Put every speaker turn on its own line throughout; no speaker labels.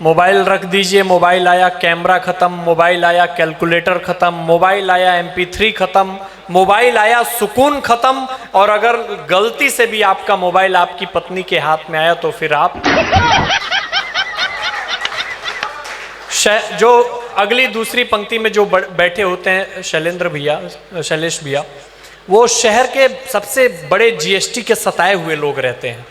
Mobile रख दीजिए, mobile आया कैमरा खत्म, मोबाइल आया कैलकुलेटर खत्म, मोबाइल आया MP3 खत्म, मोबाइल आया सुकून खत्म। और अगर गलती से भी आपका मोबाइल आपकी पत्नी के हाथ में आया तो फिर आप जो अगली दूसरी पंक्ति में जो बैठे होते हैं शैलेंद्र भैया, शैलेश भैया, वो शहर के सबसे बड़े GST के सताए हुए लोग रहते हैं।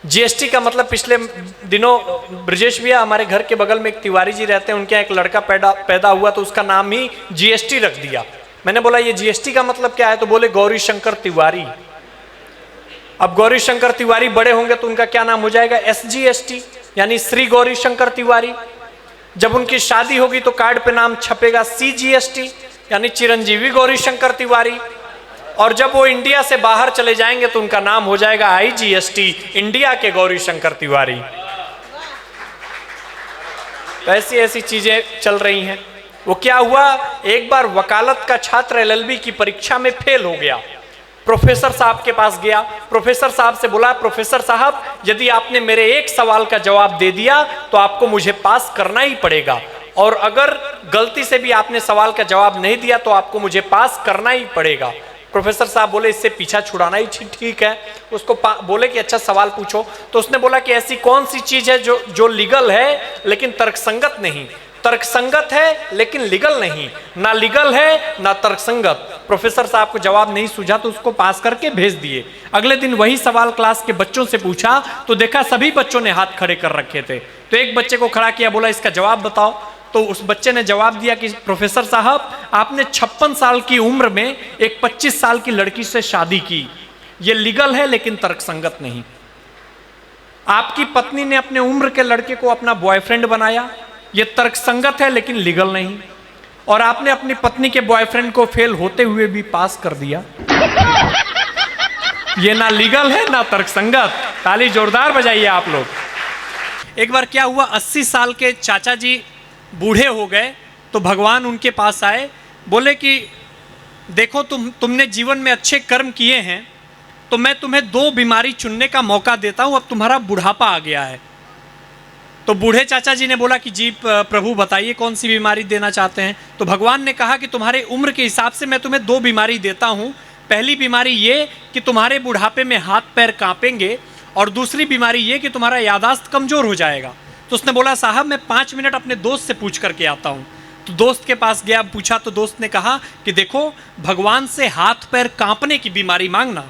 GST का मतलब, पिछले दिनों ब्रजेश भैया हमारे घर के बगल में एक तिवारी जी रहते हैं, उनके यहाँ एक लड़का पैदा हुआ तो उसका नाम ही GST रख दिया। मैंने बोला ये GST का मतलब क्या है, तो बोले गौरी शंकर तिवारी। अब गौरी शंकर तिवारी बड़े होंगे तो उनका क्या नाम हो जाएगा, SGST, यानी श्री गौरी शंकर तिवारी। जब उनकी शादी होगी तो कार्ड पे नाम छपेगा CGST, यानी चिरंजीवी गौरी शंकर तिवारी। और जब वो इंडिया से बाहर चले जाएंगे तो उनका नाम हो जाएगा IGST, इंडिया के गौरी शंकर तिवारी। तो ऐसी ऐसी चीजें चल रही हैं। वो क्या हुआ, एक बार वकालत का छात्र LLB की परीक्षा में फेल हो गया। प्रोफेसर साहब के पास गया, प्रोफेसर साहब से बोला, प्रोफेसर साहब यदि आपने मेरे एक सवाल का जवाब दे दिया तो आपको मुझे पास करना ही पड़ेगा, और अगर गलती से भी आपने सवाल का जवाब नहीं दिया तो आपको मुझे पास करना ही पड़ेगा। प्रोफेसर साहब बोले इससे पीछा छुड़ाना ही ठीक है। उसको बोले कि अच्छा सवाल पूछो। तो उसने बोला कि ऐसी कौन सी चीज है जो लीगल है लेकिन तर्कसंगत नहीं, तर्कसंगत है लेकिन लीगल नहीं, ना लीगल है ना तर्कसंगत। प्रोफेसर साहब को जवाब नहीं सूझा तो उसको पास करके भेज दिए। अगले दिन वही सवाल क्लास के बच्चों से पूछा तो देखा सभी बच्चों ने हाथ खड़े कर रखे थे। तो एक बच्चे को खड़ा किया, बोला इसका जवाब बताओ। तो उस बच्चे ने जवाब दिया कि प्रोफेसर साहब आपने 56 साल की उम्र में एक 25 साल की लड़की से शादी की, ये लीगल है लेकिन तर्कसंगत नहीं। आपकी पत्नी ने अपने उम्र के लड़के को अपना बॉयफ्रेंड बनाया, ये तर्कसंगत है लेकिन लीगल नहीं। और आपने अपनी पत्नी के बॉयफ्रेंड को फेल होते हुए भी पास कर दिया, ये ना लीगल है ना तर्कसंगत। ताली जोरदार बजाइए आप लोग। एक बार क्या हुआ, 80 साल के चाचा जी बूढ़े हो गए तो भगवान उनके पास आए, बोले कि देखो तुमने जीवन में अच्छे कर्म किए हैं तो मैं तुम्हें 2 बीमारी चुनने का मौका देता हूं, अब तुम्हारा बुढ़ापा आ गया है। तो बूढ़े चाचा जी ने बोला कि जी प्रभु बताइए कौन सी बीमारी देना चाहते हैं। तो भगवान ने कहा कि तुम्हारे उम्र के हिसाब से मैं तुम्हें 2 बीमारी देता हूं। पहली बीमारी ये कि तुम्हारे बुढ़ापे में हाथ पैर कांपेंगे, और दूसरी बीमारी ये कि तुम्हारा याददाश्त कमजोर हो जाएगा। तो उसने बोला साहब मैं 5 मिनट अपने दोस्त से पूछ करके आता हूँ। तो दोस्त के पास गया, पूछा तो दोस्त ने कहा कि देखो भगवान से हाथ पैर कांपने की बीमारी मांगना,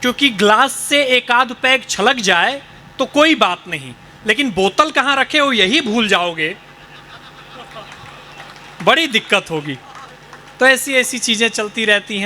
क्योंकि ग्लास से एक आध पैग छलक जाए तो कोई बात नहीं, लेकिन बोतल कहाँ रखे हो यही भूल जाओगे, बड़ी दिक्कत होगी। तो ऐसी ऐसी चीजें चलती रहती हैं।